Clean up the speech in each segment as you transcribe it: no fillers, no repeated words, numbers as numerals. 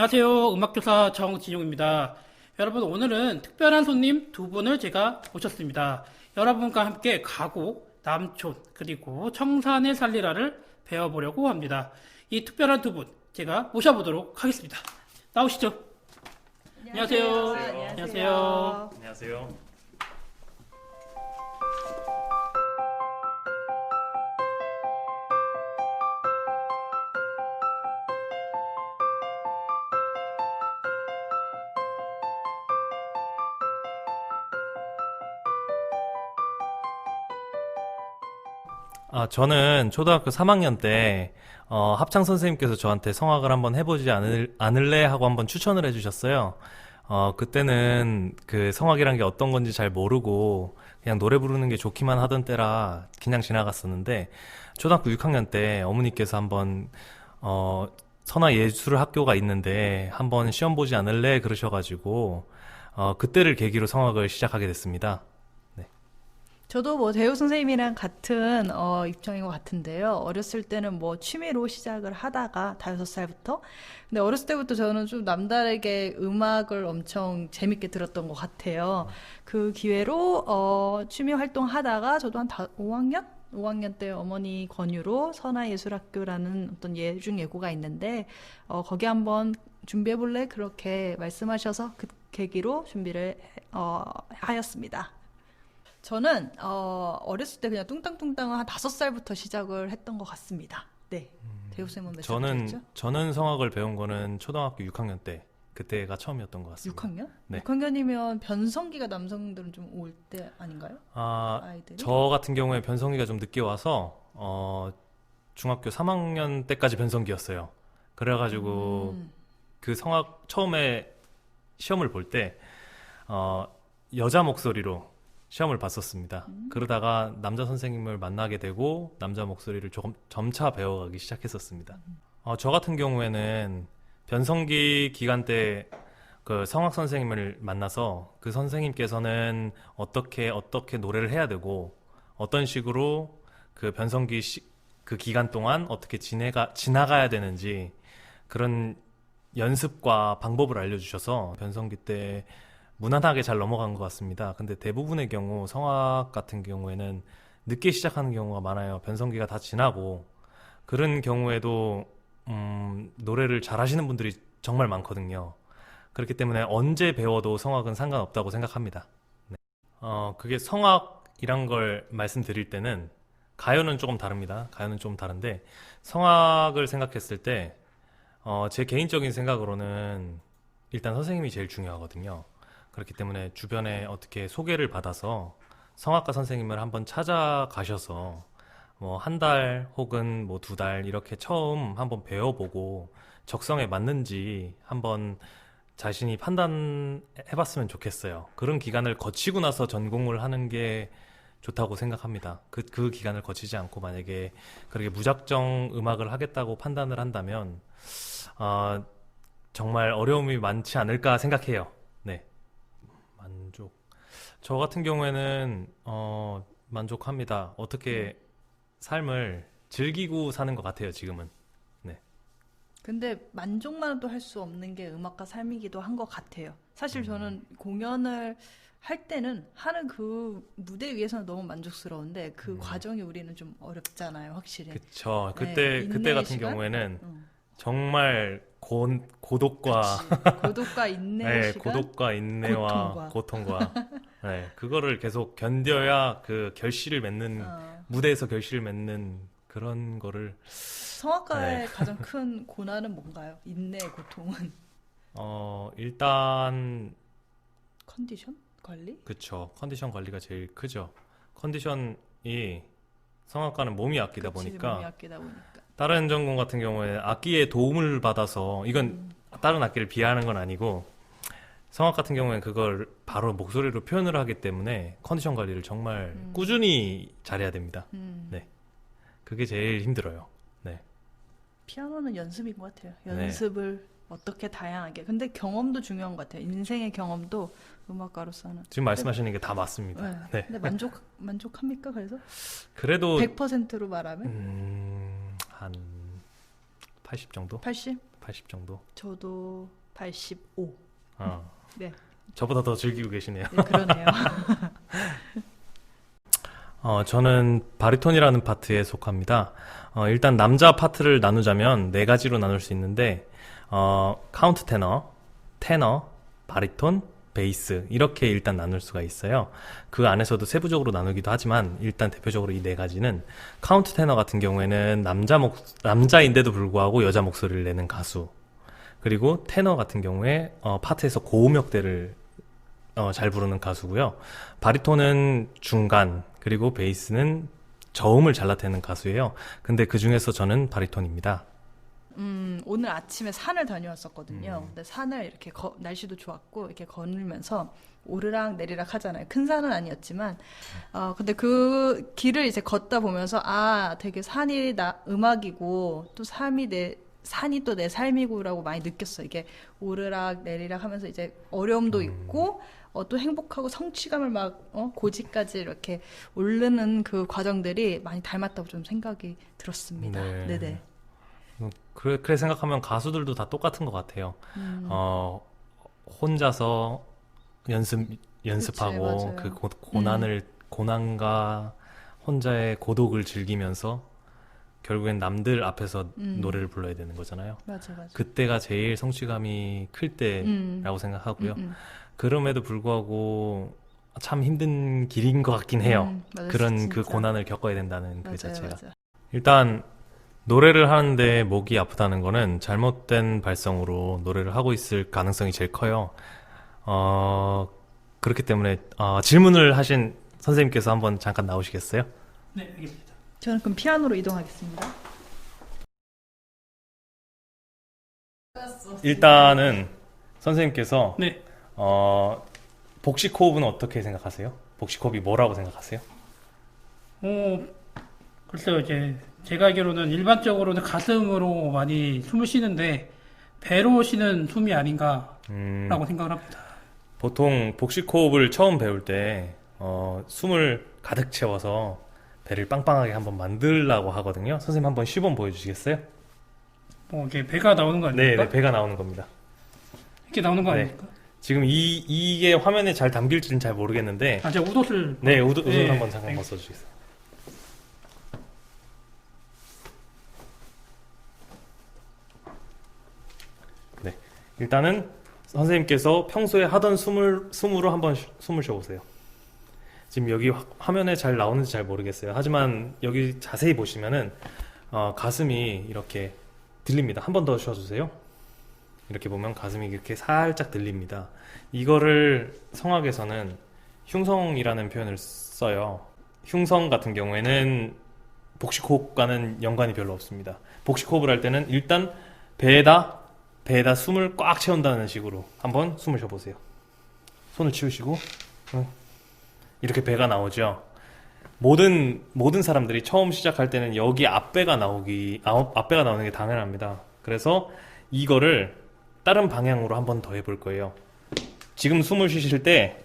안녕하세요. 음악교사 정진용입니다. 여러분, 오늘은 특별한 손님 두 분을 제가 모셨습니다. 여러분과 함께 가곡, 남촌, 그리고 청산의 살리라를 배워보려고 합니다. 이 특별한 두 분, 제가 모셔보도록 하겠습니다. 나오시죠. 안녕하세요. 안녕하세요. 안녕하세요. 저는 초등학교 3학년 때 합창 선생님께서 저한테 성악을 한번 해보지 않을래 하고 한번 추천을 해주셨어요. 그때는 그 성악이란 게 어떤 건지 잘 모르고 그냥 노래 부르는 게 좋기만 하던 때라 그냥 지나갔었는데, 초등학교 6학년 때 어머니께서 한번 선화예술학교가 있는데 한번 시험 보지 않을래 그러셔가지고 그때를 계기로 성악을 시작하게 됐습니다. 네. 저도 뭐 대우 선생님이랑 같은 입장인 것 같은데요. 어렸을 때는 뭐 취미로 시작을 하다가 다여섯 살부터. 근데 어렸을 때부터 저는 좀 남다르게 음악을 엄청 재밌게 들었던 것 같아요. 그 기회로 취미 활동하다가 저도 한 5학년? 5학년 때 어머니 권유로 선화예술학교라는 어떤 예중예고가 있는데 거기 한번 준비해볼래? 그렇게 말씀하셔서 그 계기로 준비를 하였습니다. 저는 어렸을 때 그냥 뚱땅뚱땅 한 5살부터 시작을 했던 것 같습니다. 네. 대우쌤은 몇 살부터였죠? 저는 성악을 배운 거는 초등학교 6학년 때, 그때가 처음이었던 것 같습니다. 6학년? 네. 6학년이면 변성기가 남성들은 좀 올 때 아닌가요? 아이들이? 저 같은 경우에 변성기가 좀 늦게 와서 중학교 3학년 때까지 변성기였어요. 그래가지고 그 성악 처음에 시험을 볼 때 여자 목소리로 시험을 봤었습니다. 그러다가 남자 선생님을 만나게 되고 남자 목소리를 조금 점차 배워가기 시작했었습니다. 저 같은 경우에는 변성기 기간 때 그 성악 선생님을 만나서 그 선생님께서는 어떻게 노래를 해야 되고 어떤 식으로 그 변성기 그 기간 동안 어떻게 지나가야 되는지 그런 연습과 방법을 알려주셔서 변성기 때 무난하게 잘 넘어간 것 같습니다. 근데 대부분의 경우 성악 같은 경우에는 늦게 시작하는 경우가 많아요. 변성기가 다 지나고. 그런 경우에도 노래를 잘하시는 분들이 정말 많거든요. 그렇기 때문에 언제 배워도 성악은 상관없다고 생각합니다. 네. 그게 성악이란 걸 말씀드릴 때는 가요는 조금 다릅니다. 가요는 좀 다른데 성악을 생각했을 때 제 개인적인 생각으로는 일단 선생님이 제일 중요하거든요. 그렇기 때문에 주변에 어떻게 소개를 받아서 성악가 선생님을 한번 찾아가셔서 뭐 한 달 혹은 뭐 2달 이렇게 처음 한번 배워보고 적성에 맞는지 한번 자신이 판단해봤으면 좋겠어요. 그런 기간을 거치고 나서 전공을 하는 게 좋다고 생각합니다. 그 기간을 거치지 않고 만약에 그렇게 무작정 음악을 하겠다고 판단을 한다면 정말 어려움이 많지 않을까 생각해요. 네. 저 같은 경우에는 만족합니다. 어떻게 삶을 즐기고 사는 것 같아요, 지금은. 네. 근데 만족만도 할 수 없는 게 음악가 삶이기도 한 것 같아요. 사실 저는 공연을 할 때는 하는 그 무대 위에서는 너무 만족스러운데 그 과정이 우리는 좀 어렵잖아요, 확실히. 그쵸. 네, 그때 인내의 같은 시간? 경우에는 응. 정말 고독과 그치. 고독과 인내의 네, 시간, 고독과 인내와 고통과 네, 그거를 계속 견뎌야 그 결실을 맺는 무대에서 결실을 맺는 그런 거를 성악가의 가장 큰 고난은 뭔가요? 인내의 고통은 일단 컨디션 관리? 그쵸. 컨디션 관리가 제일 크죠. 컨디션이 성악가는 몸이 아끼다 그치, 보니까 몸이 아끼다 보니까. 다른 전공 같은 경우에 악기의 도움을 받아서 이건 다른 악기를 비하하는 건 아니고 성악 같은 경우에는 그걸 바로 목소리로 표현을 하기 때문에 컨디션 관리를 정말 꾸준히 잘해야 됩니다. 네. 그게 제일 힘들어요. 네. 피아노는 연습인 것 같아요. 네. 연습을 어떻게 다양하게. 근데 경험도 중요한 것 같아요. 인생의 경험도 음악가로서는. 지금 말씀하시는 게 다 맞습니다. 네. 네. 근데 만족합니까? 그래서 그래도 100%로 말하면 한 80 정도? 80? 80 정도. 저도 85. 어. 네, 저보다 더 즐기고 계시네요. 네 그러네요. 저는 바리톤이라는 파트에 속합니다. 일단 남자 파트를 나누자면 네 가지로 나눌 수 있는데, 카운트 테너, 바리톤, 베이스 이렇게 일단 나눌 수가 있어요. 그 안에서도 세부적으로 나누기도 하지만 일단 대표적으로 이 네 가지는, 카운트 테너 같은 경우에는 남자인데도 불구하고 여자 목소리를 내는 가수, 그리고 테너 같은 경우에 파트에서 고음역대를 잘 부르는 가수고요. 바리톤은 중간, 그리고 베이스는 저음을 잘 나타내는 가수예요. 근데 그 중에서 저는 바리톤입니다. 오늘 아침에 산을 다녀왔었거든요. 근데 산을 이렇게 날씨도 좋았고 이렇게 걸으면서 오르락 내리락 하잖아요. 큰 산은 아니었지만, 근데 그 길을 이제 걷다 보면서 되게 산이 음악이고 또 산이 또 내 삶이고라고 많이 느꼈어. 이게 오르락 내리락 하면서 이제 어려움도 있고 또 행복하고 성취감을 막 고지까지 이렇게 오르는 그 과정들이 많이 닮았다고 좀 생각이 들었습니다. 네. 네네. 그래 생각하면 가수들도 다 똑같은 것 같아요. 혼자서 연습하고 그치, 맞아요. 고난과 혼자의 고독을 즐기면서 결국엔 남들 앞에서 노래를 불러야 되는 거잖아요. 맞아. 그때가 제일 성취감이 클 때라고 생각하고요. 그럼에도 불구하고 참 힘든 길인 것 같긴 해요. 맞아, 그런 그 진짜. 고난을 겪어야 된다는 그 맞아요, 자체가. 맞아. 일단 노래를 하는데 목이 아프다는 거는 잘못된 발성으로 노래를 하고 있을 가능성이 제일 커요. 그렇기 때문에 질문을 하신 선생님께서 한번 잠깐 나오시겠어요? 네, 알겠습니다. 저는 그럼 피아노로 이동하겠습니다. 일단은 선생님께서 네, 복식 호흡은 어떻게 생각하세요? 복식 호흡이 뭐라고 생각하세요? 글쎄요, 이제 제가 알기로는 일반적으로는 가슴으로 많이 숨을 쉬는데 배로 쉬는 숨이 아닌가라고 음, 생각을 합니다. 보통 복식 호흡을 처음 배울 때 숨을 가득 채워서 배를 빵빵하게 한번 만들려고 하거든요. 선생님 한번 시범 보여주시겠어요? 이게 배가 나오는 거 네, 아닙니까? 네, 배가 나오는 겁니다. 이렇게 나오는 거 네. 아닙니까? 지금 이게 화면에 잘 담길지는 잘 모르겠는데, 제가 우도를 네, 우드 네, 한번 잠깐 알겠습니다. 써주시겠어요? 네, 일단은 선생님께서 평소에 하던 숨으로 한번 숨을 쉬어보세요. 지금 여기 화면에 잘 나오는지 잘 모르겠어요. 하지만 여기 자세히 보시면은 가슴이 이렇게 들립니다. 한 번 더 쉬어주세요. 이렇게 보면 가슴이 이렇게 살짝 들립니다. 이거를 성악에서는 흉성이라는 표현을 써요. 흉성 같은 경우에는 복식호흡과는 연관이 별로 없습니다. 복식호흡을 할 때는 일단 배에다 숨을 꽉 채운다는 식으로 한번 숨을 쉬어보세요. 손을 치우시고 이렇게 배가 나오죠. 모든 사람들이 처음 시작할 때는 여기 앞배가 나오는 게 당연합니다. 그래서 이거를 다른 방향으로 한번 더 해볼 거예요. 지금 숨을 쉬실 때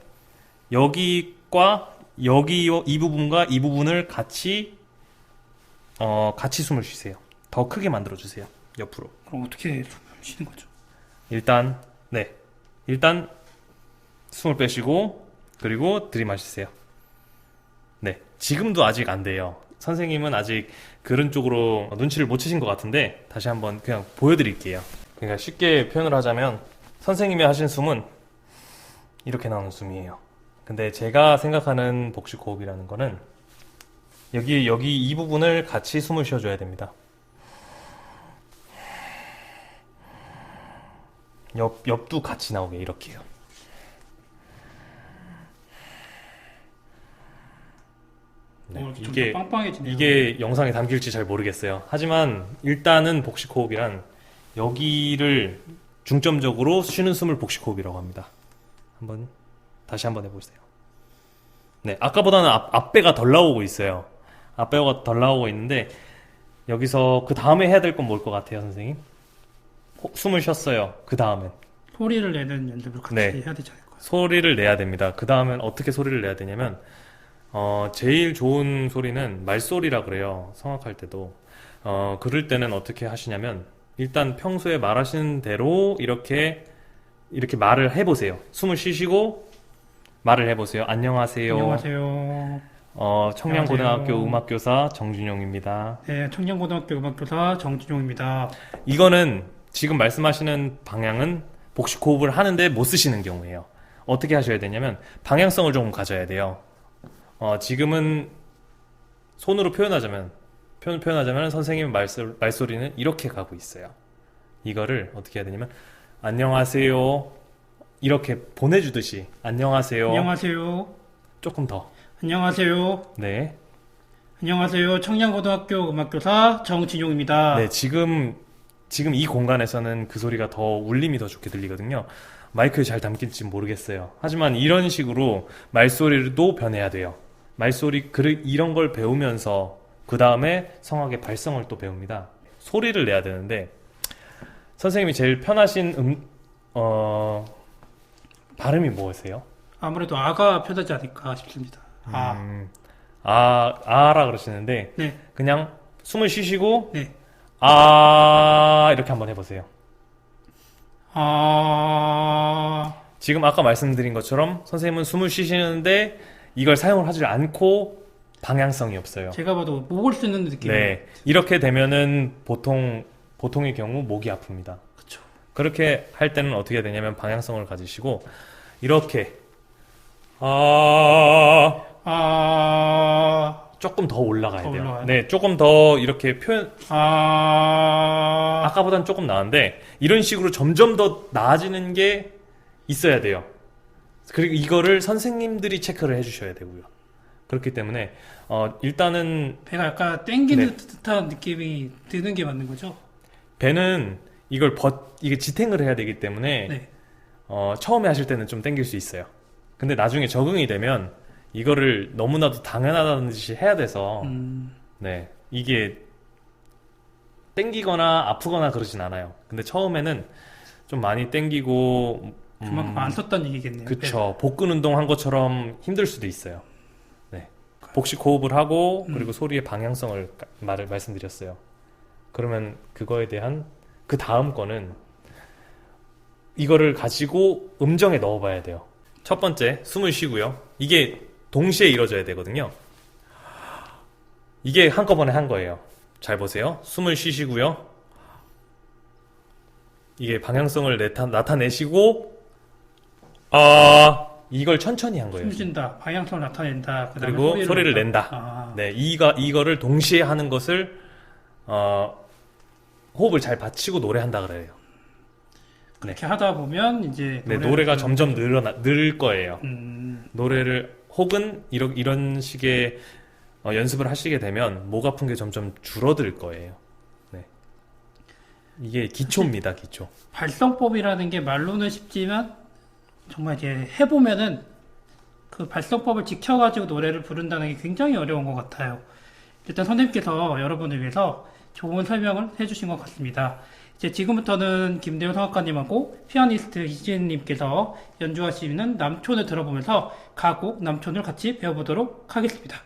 여기과 여기 이 부분과 이 부분을 같이 숨을 쉬세요. 더 크게 만들어 주세요. 옆으로. 그럼 어떻게 숨을 쉬는 거죠? 일단 숨을 빼시고 그리고 들이마시세요. 네, 지금도 아직 안 돼요. 선생님은 아직 그런 쪽으로 눈치를 못 채신 것 같은데 다시 한번 그냥 보여드릴게요. 그러니까 쉽게 표현을 하자면 선생님이 하신 숨은 이렇게 나오는 숨이에요. 근데 제가 생각하는 복식 호흡이라는 거는 여기 이 부분을 같이 숨을 쉬어줘야 됩니다. 옆도 같이 나오게 이렇게요. 네, 좀 더 빵빵해지네요. 이게 영상에 담길지 잘 모르겠어요. 하지만 일단은 복식 호흡이란 여기를 중점적으로 쉬는 숨을 복식 호흡이라고 합니다. 다시 한번 해보세요. 네, 아까보다는 앞배가 덜 나오고 있어요. 앞배가 덜 나오고 있는데 여기서 그 다음에 해야 될 건 뭘 것 같아요, 선생님? 숨을 쉬었어요. 그 다음엔 소리를 내는 연습을 같이 네. 해야 되지 않을까요? 소리를 내야 됩니다. 그 다음엔 어떻게 소리를 내야 되냐면 제일 좋은 소리는 말소리라 그래요. 성악할 때도. 그럴 때는 어떻게 하시냐면 일단 평소에 말하시는 대로 이렇게 말을 해보세요. 숨을 쉬시고 말을 해보세요. 안녕하세요. 안녕하세요. 청량고등학교 안녕하세요. 음악교사 정준용입니다. 네, 청년고등학교 음악교사 정준용입니다. 이거는 지금 말씀하시는 방향은 복식 호흡을 하는데 못 쓰시는 경우예요. 어떻게 하셔야 되냐면 방향성을 조금 가져야 돼요. 지금은 손으로 표현하자면 선생님의 말소리는 이렇게 가고 있어요. 이거를 어떻게 해야 되냐면 안녕하세요 이렇게 보내주듯이 안녕하세요. 안녕하세요. 조금 더. 안녕하세요. 네. 안녕하세요. 청량고등학교 음악교사 정진용입니다. 네, 지금 이 공간에서는 그 소리가 더 울림이 더 좋게 들리거든요. 마이크에 잘 담길지 모르겠어요. 하지만 이런 식으로 말소리도 변해야 돼요. 이런 걸 배우면서 그 다음에 성악의 발성을 또 배웁니다. 소리를 내야 되는데 선생님이 제일 편하신 발음이 뭐세요? 아무래도 아가 편하지 않을까 싶습니다. 아라 그러시는데 네, 그냥 숨을 쉬시고 네. 이렇게 한번 해보세요. 지금 아까 말씀드린 것처럼 선생님은 숨을 쉬시는데 이걸 사용을 하지 않고 방향성이 없어요. 제가 봐도 목을 쓰는 느낌이에요. 네, 이렇게 되면은 보통의 경우 목이 아픕니다. 그쵸. 그렇게 할 때는 어떻게 해야 되냐면 방향성을 가지시고 이렇게 조금 더 올라가야 더 돼요. 올라가요? 네, 조금 더 이렇게 표현 아, 아까보단 조금 나은데 이런 식으로 점점 더 나아지는 게 있어야 돼요. 그리고 이거를 선생님들이 체크를 해주셔야 되고요. 그렇기 때문에 일단은 배가 약간 땡기는 네. 듯한 느낌이 드는 게 맞는 거죠? 배는 이게 지탱을 해야 되기 때문에 네. 처음에 하실 때는 좀 땡길 수 있어요. 근데 나중에 적응이 되면 이거를 너무나도 당연하다는 듯이 해야 돼서 네, 이게 땡기거나 아프거나 그러진 않아요. 근데 처음에는 좀 많이 땡기고 그만큼 안 썼다는 얘기겠네요. 그쵸. 복근 운동 한 것처럼 힘들 수도 있어요. 네. 복식 호흡을 하고 그리고 소리의 방향성을 말씀드렸어요. 그러면 그거에 대한 그 다음 거는 이거를 가지고 음정에 넣어봐야 돼요. 첫 번째 숨을 쉬고요. 이게 동시에 이루어져야 되거든요. 이게 한꺼번에 한 거예요. 잘 보세요. 숨을 쉬시고요. 이게 방향성을 나타내시고 이걸 천천히 한 거예요. 숨 쉰다, 방향성을 나타낸다, 그다음에 그리고 소리를 낸다. 네, 이거를 동시에 하는 것을 호흡을 잘 받치고 노래한다 그래요. 그렇게 하다 보면 이제 네, 노래가 점점 늘 거예요. 음, 노래를 혹은 이런 식의 연습을 하시게 되면 목 아픈 게 점점 줄어들 거예요. 네. 이게 기초입니다, 기초. 발성법이라는 게 말로는 쉽지만 정말 이제 해보면은 그 발성법을 지켜가지고 노래를 부른다는 게 굉장히 어려운 것 같아요. 일단 선생님께서 여러분을 위해서 좋은 설명을 해주신 것 같습니다. 이제 지금부터는 김대호 성악가님하고 피아니스트 이지은님께서 연주하시는 남촌을 들어보면서 가곡 남촌을 같이 배워보도록 하겠습니다.